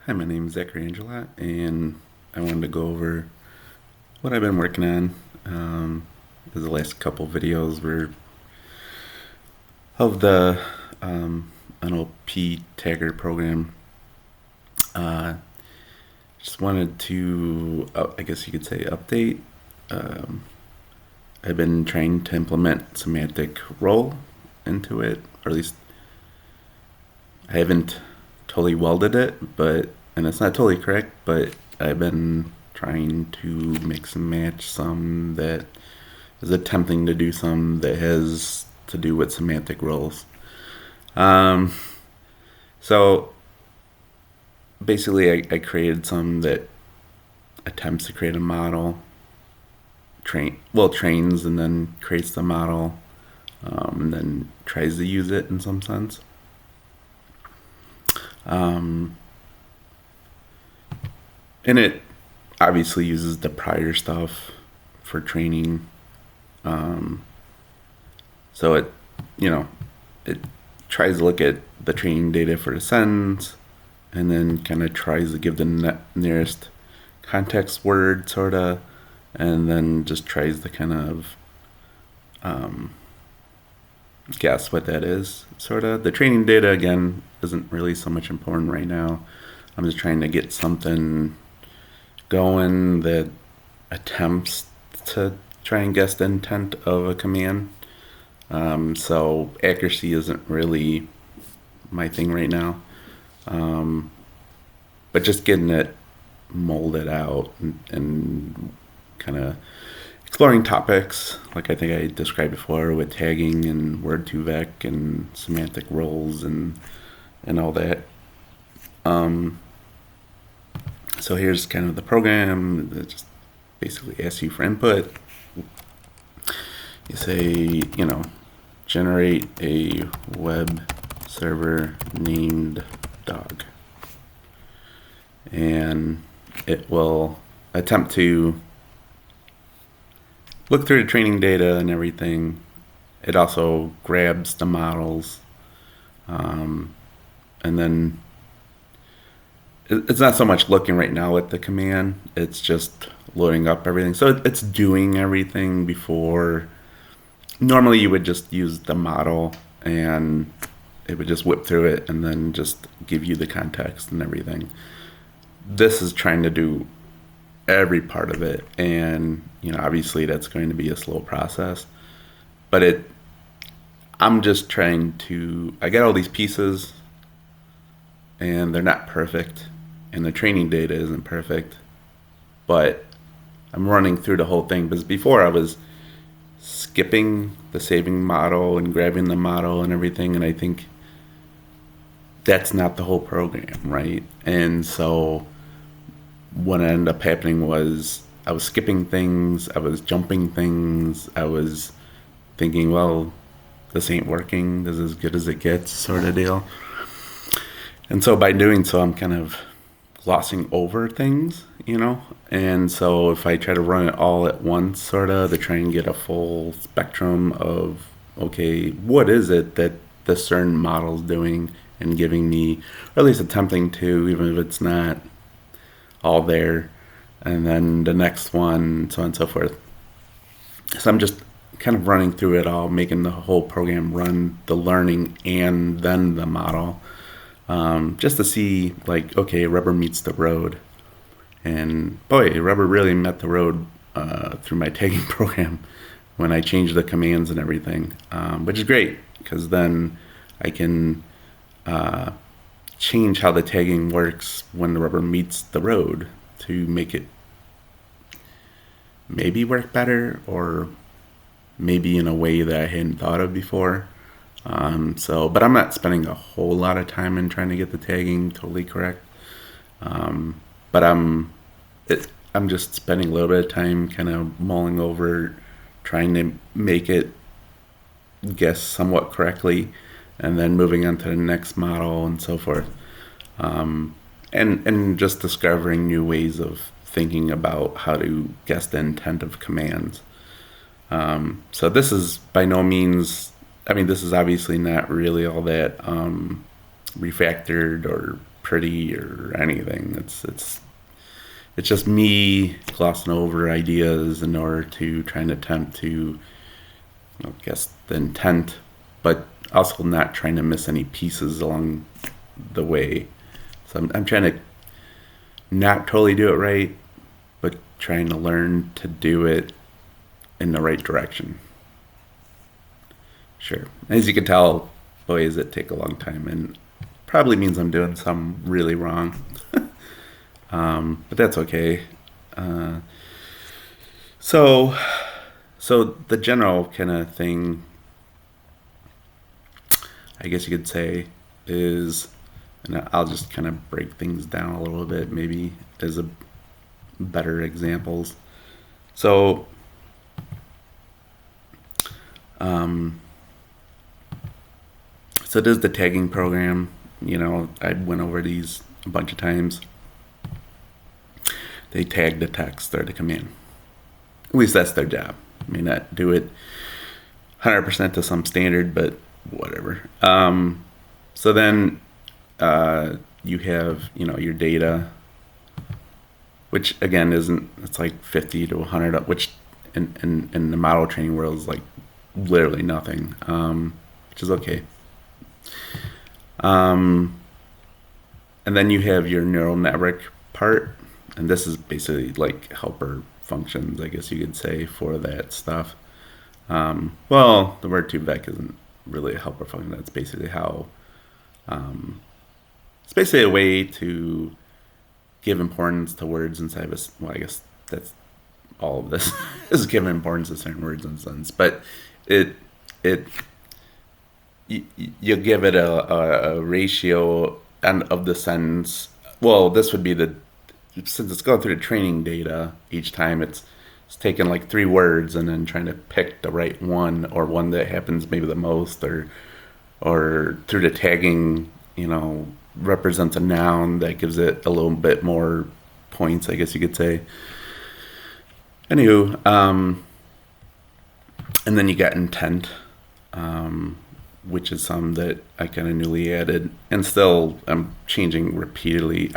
Hi, my name is Zachary Angela, and I wanted to go over what I've been working on. The last couple videos were of the NLP Tagger program. Uh, just wanted to, I guess you could say, update. Um, I've been trying to implement semantic role into it, or at least I haven't totally welded it, and it's not totally correct, but I've been trying to mix and match some that is attempting to do some that has to do with semantic roles. Um, so basically, I created some that attempts to create a model, trains and then creates the model, and then tries to use it in some sense. Um, and it obviously uses the prior stuff for training. Um, so you know, it tries to look at the training data for the sentence, and then kind of tries to give the nearest context word, sort of, and then just tries to kind of um, guess what that is, sort of. The training data, again, isn't really so much important right now. I'm just trying to get something going that attempts to try and guess the intent of a command. So accuracy isn't really my thing right now. Um, but just getting it molded out and kind of exploring topics like I think I described before with tagging and word2vec and semantic roles and all that. Um, so here's kind of the program that just basically asks you for input. You say, generate a web server named dog. And it will attempt to look through the training data and everything. It also grabs the models. And then it's not so much looking right now at the command, it's just loading up everything. So it's doing everything before. Normally you would just use the model and it would just whip through it and then just give you the context and everything. This is trying to do every part of it, and obviously that's going to be a slow process, but I'm just trying to, I get all these pieces and they're not perfect and the training data isn't perfect, but I'm running through the whole thing because before I was skipping the saving model and grabbing the model and everything, and I think that's not the whole program, right? And so what ended up happening was I was skipping things, I was jumping things, I was thinking, well, this ain't working, this is as good as it gets, sort of deal. And so by doing so, I'm kind of glossing over things, and so if I try to run it all at once, sort of, to try and get a full spectrum of, okay, what is it that this certain model's doing and giving me, or at least attempting to, even if it's not all there, and then the next one, so on and so forth. So I'm just kind of running through it all, making the whole program run the learning and then the model, just to see, like, okay, rubber meets the road. And boy, rubber really met the road through my tagging program when I changed the commands and everything, which is great because then I can change how the tagging works when the rubber meets the road to make it maybe work better or maybe in a way that I hadn't thought of before. But I'm not spending a whole lot of time in trying to get the tagging totally correct. But I'm just spending a little bit of time kind of mulling over, trying to make it guess somewhat correctly, and then moving on to the next model and so forth. And just discovering new ways of thinking about how to guess the intent of commands. So this is by no means, this is obviously not really all that refactored or pretty or anything. It's just me glossing over ideas in order to try and attempt to, guess the intent, but also not trying to miss any pieces along the way. So I'm trying to not totally do it right, but trying to learn to do it in the right direction. Sure. As you can tell, boy, does it take a long time, and probably means I'm doing some really wrong. But that's okay. Uh, so, so the general kind of thing, I guess you could say, is, and I'll just kind of break things down a little bit, maybe as a better examples. So, um, so it is the tagging program. I went over these a bunch of times. They tag the text or the command. At least that's their job. May not do it 100% to some standard, but whatever. So then you have, your data, which again it's like 50 to 100, which in the model training world is like literally nothing, which is okay. Um, and then you have your neural network part, and this is basically like helper functions, I guess you could say, for that stuff. Well, the word TubeVec isn't really a helper function. That's basically how. It's basically a way to give importance to words inside of a. Well, I guess that's all of this is give importance to certain words in a sense, but it it you give it a ratio and of the sentence. Well, this would be since it's going through the training data each time. It's taking like three words and then trying to pick the right one, or one that happens maybe the most, or through the tagging, represents a noun that gives it a little bit more points, I guess you could say. Anywho, and then you got intent, which is some that I kind of newly added, and still I'm changing repeatedly.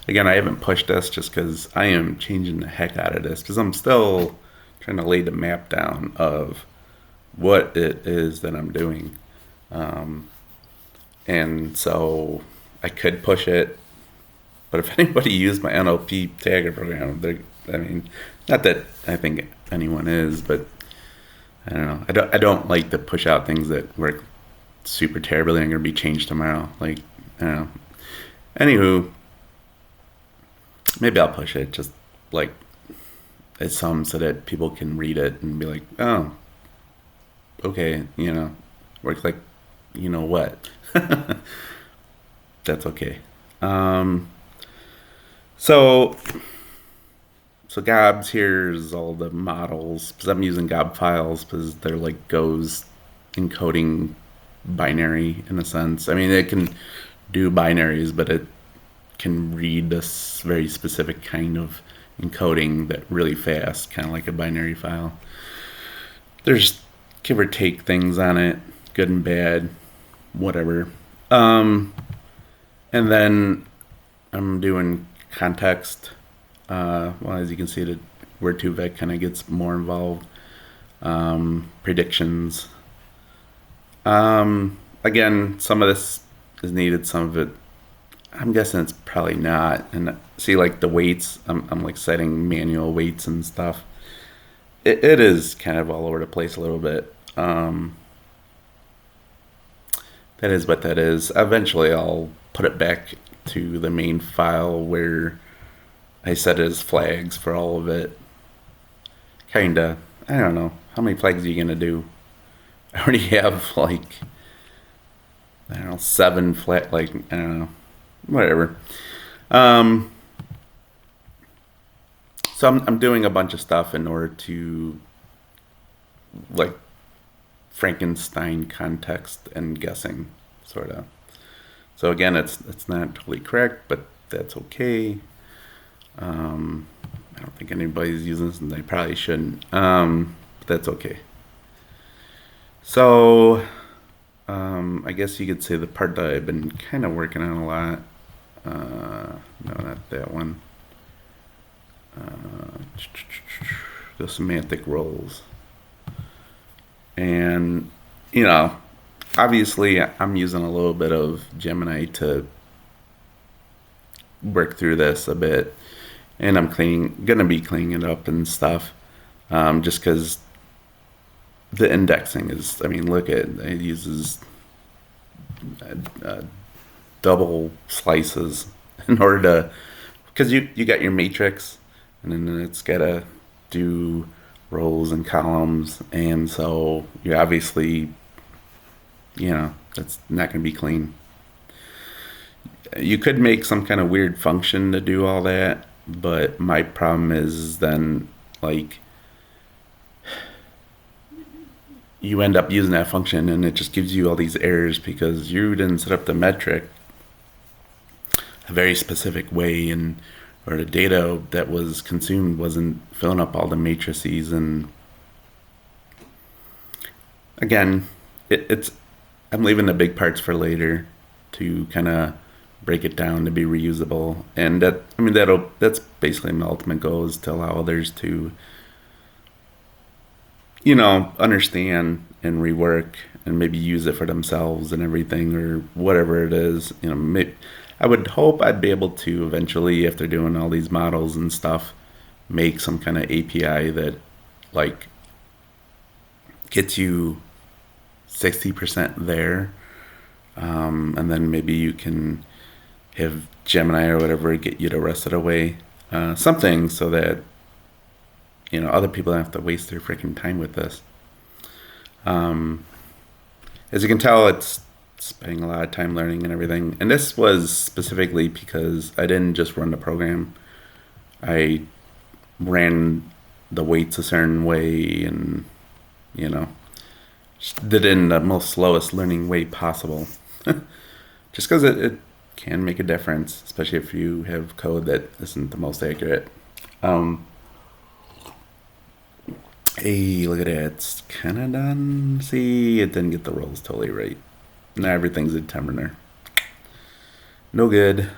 Again, I haven't pushed this just because I am changing the heck out of this, because I'm still trying to lay the map down of what it is that I'm doing. And so I could push it, but if anybody used my NLP tagger program, not that I think anyone is, but I don't know. I don't like to push out things that work super terribly and are going to be changed tomorrow. Like, I don't know. Anywho, maybe I'll push it just like it's some so that people can read it and be like, oh, okay, works like, what. That's okay. Um, so Gobs, here's all the models, because I'm using Gob files because they're like Go's encoding binary in a sense. I mean, it can do binaries, but it can read this very specific kind of encoding that really fast, kind of like a binary file. There's give or take things on it, good and bad, whatever. And then I'm doing context. Well, as you can see, the Word2Vec kind of gets more involved. Predictions. Again, some of this is needed, some of it I'm guessing it's probably not. And see, like the weights, I'm like setting manual weights and stuff. It is kind of all over the place a little bit. That is what that is. Eventually, I'll put it back to the main file where I set it as flags for all of it. Kinda. I don't know. How many flags are you gonna do? I already have like, I don't know, 7 flag, like, I don't know. Whatever. Um, so I'm doing a bunch of stuff in order to, like, Frankenstein context and guessing, sort of. So again, it's not totally correct, but that's okay. I don't think anybody's using this, and they probably shouldn't. But that's okay. So I guess you could say the part that I've been kind of working on a lot No, not that one. The semantic roles. And, you know, obviously I'm using a little bit of Gemini to work through this a bit. And I'm gonna be cleaning it up and stuff. Just because the indexing is, I mean, look at it uses uh, double slices in order to, because you got your matrix, and then it's gotta do rows and columns, and so you obviously, that's not gonna be clean. You could make some kind of weird function to do all that, but my problem is then, like, you end up using that function and it just gives you all these errors because you didn't set up the metric a very specific way, and or the data that was consumed wasn't filling up all the matrices. And again, it's I'm leaving the big parts for later to kind of break it down to be reusable. And that's basically my ultimate goal, is to allow others to understand and rework and maybe use it for themselves and everything, or whatever it is. I would hope I'd be able to eventually, if they're doing all these models and stuff, make some kind of API that, like, gets you 60% there. And then maybe you can have Gemini or whatever get you the rest of the way. Something so that other people don't have to waste their freaking time with this. As you can tell, it's spending a lot of time learning and everything. And this was specifically because I didn't just run the program. I ran the weights a certain way, and just did it in the most slowest learning way possible. Just because it can make a difference, especially if you have code that isn't the most accurate. Hey, look at that. It's kind of done. See, it didn't get the rolls totally right. Now everything's a determiner. No good.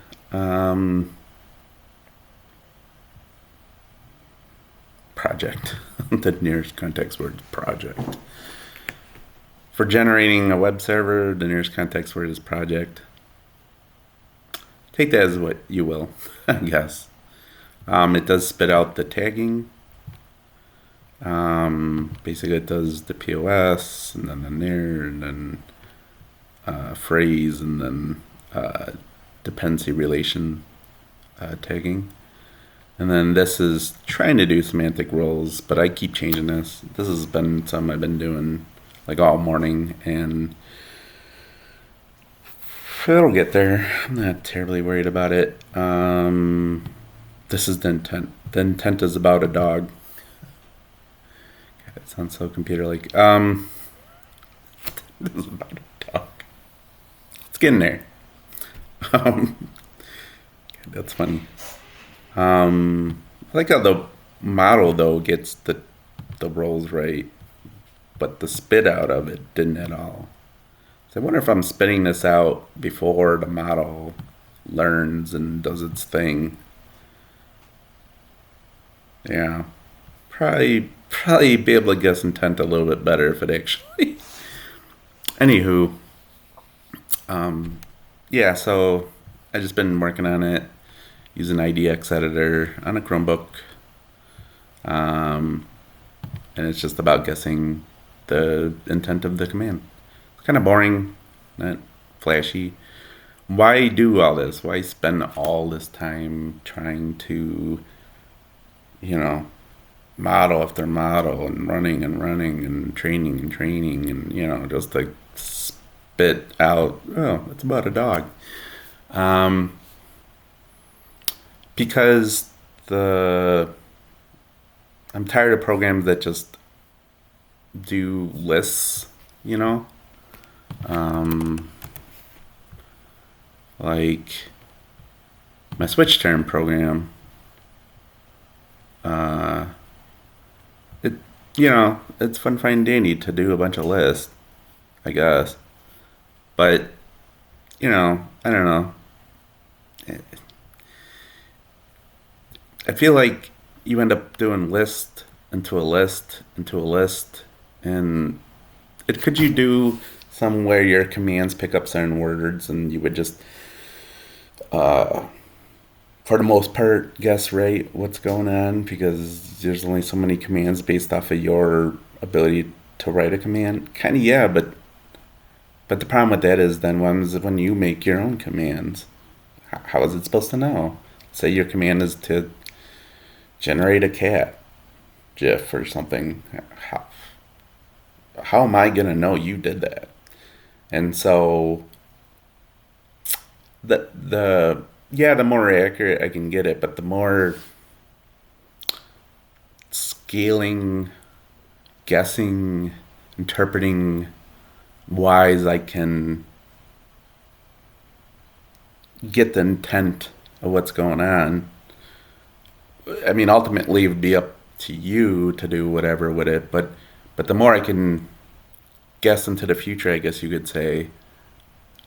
Project. The nearest context word is project. For generating a web server, the nearest context word is project. Take that as what you will, I guess. It does spit out the tagging. Basically, it does the POS, and then the near, and then phrase, and then dependency relation tagging. And then this is trying to do semantic roles, but I keep changing this. This has been something I've been doing like all morning, and it'll get there. I'm not terribly worried about it. This is the intent. The intent is about a dog. God, that sounds so computer-like. This is about a dog. It's getting there. God, that's funny. I like how the model though gets the roles right, but the spit out of it didn't at all. So I wonder if I'm spitting this out before the model learns and does its thing. Yeah, probably be able to guess intent a little bit better if it actually. Anywho, yeah. So I just been working on it using IDX editor on a Chromebook, and it's just about guessing the intent of the command. It's kind of boring, not flashy. Why do all this? Why spend all this time trying to, model after model, and running and training and just to spit out, oh, it's about a dog. Because I'm tired of programs that just do lists, like my switch term program. It it's fun, fine, and dandy to do a bunch of lists, I guess, but I don't know. I feel like you end up doing list into a list into a list, and could you do some where your commands pick up certain words and you would just, uh, for the most part, guess right what's going on because there's only so many commands based off of your ability to write a command? Kind of, yeah, but the problem with that is then when you make your own commands, how is it supposed to know? Say your command is to generate a cat GIF or something. How, how am I gonna know you did that? And so the yeah, the more accurate I can get it, but the more scaling, guessing, interpreting wise I can get the intent of what's going on. I mean, ultimately, it would be up to you to do whatever with it, but the more I can guess into the future, I guess you could say,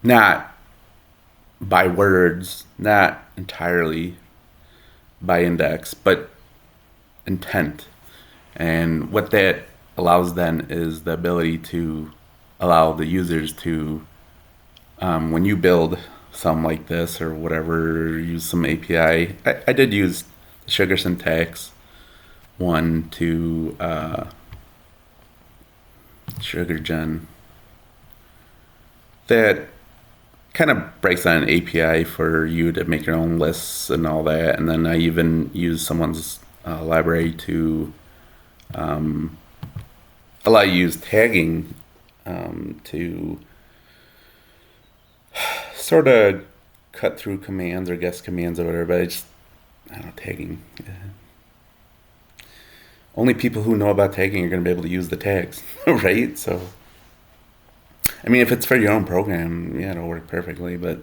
not by words, not entirely by index, but intent. And what that allows then is the ability to allow the users to, when you build some like this or whatever, use some API. I did use the Sugar Syntax one to SugarGen. That kind of breaks down an API for you to make your own lists and all that. And then I even use someone's library to allow you to use tagging to sort of cut through commands or guess commands or whatever. But I don't know, tagging. Only people who know about tagging are going to be able to use the tags, right? So, I mean, if it's for your own program, yeah, it'll work perfectly. But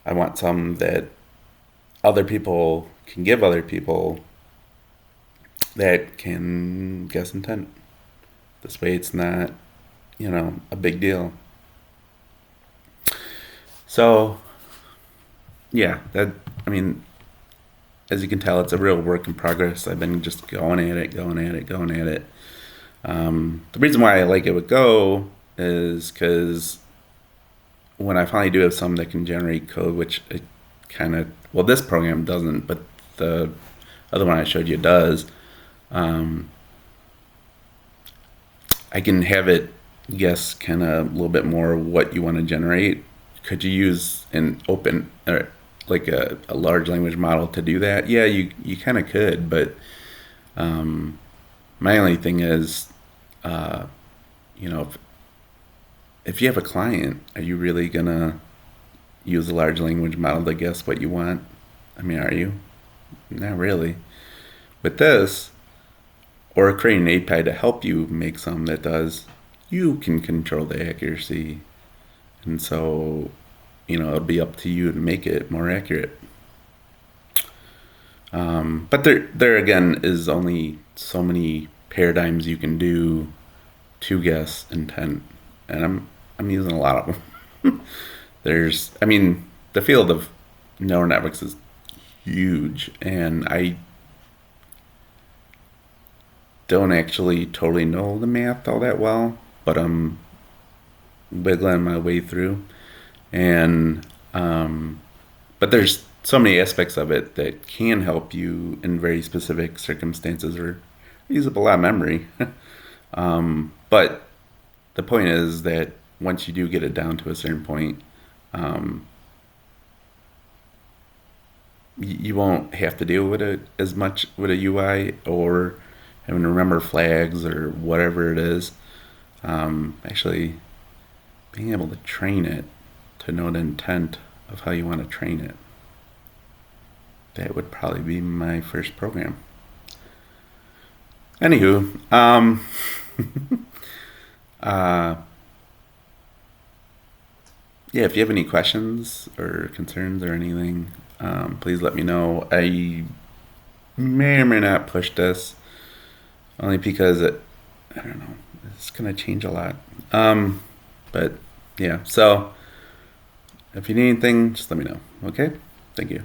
I want some that other people can give other people that can guess intent. This way, it's not, a big deal. So, yeah, I mean, as you can tell, it's a real work in progress. I've been just going at it, going at it, going at it. The reason why I like it with Go is because when I finally do have some that can generate code, which it kind of, well, this program doesn't, but the other one I showed you does, I can have it guess kind of a little bit more what you want to generate. Could you use an open or like a large language model to do that? Yeah, you kind of could, but my only thing is, uh, if you have a client, are you really gonna use a large language model to guess what you want? I mean, are you? Not really. With this, or creating an API to help you make some that does, you can control the accuracy. And so, it'll be up to you to make it more accurate. But there again is only so many paradigms you can do to guess intent, and I'm using a lot of them. I mean, the field of neural networks is huge, and I don't actually totally know the math all that well, but I'm wiggling my way through. And but there's so many aspects of it that can help you in very specific circumstances or use up a lot of memory. But the point is that once you do get it down to a certain point, you won't have to deal with it as much with a UI or having to remember flags or whatever it is. Actually, being able to train it to know the intent of how you want to train it. That would probably be my first program. Anywho, uh, yeah, if you have any questions or concerns or anything, please let me know. I may or may not push this, only because I don't know, it's gonna change a lot. But yeah, so if you need anything, just let me know. Okay? Thank you.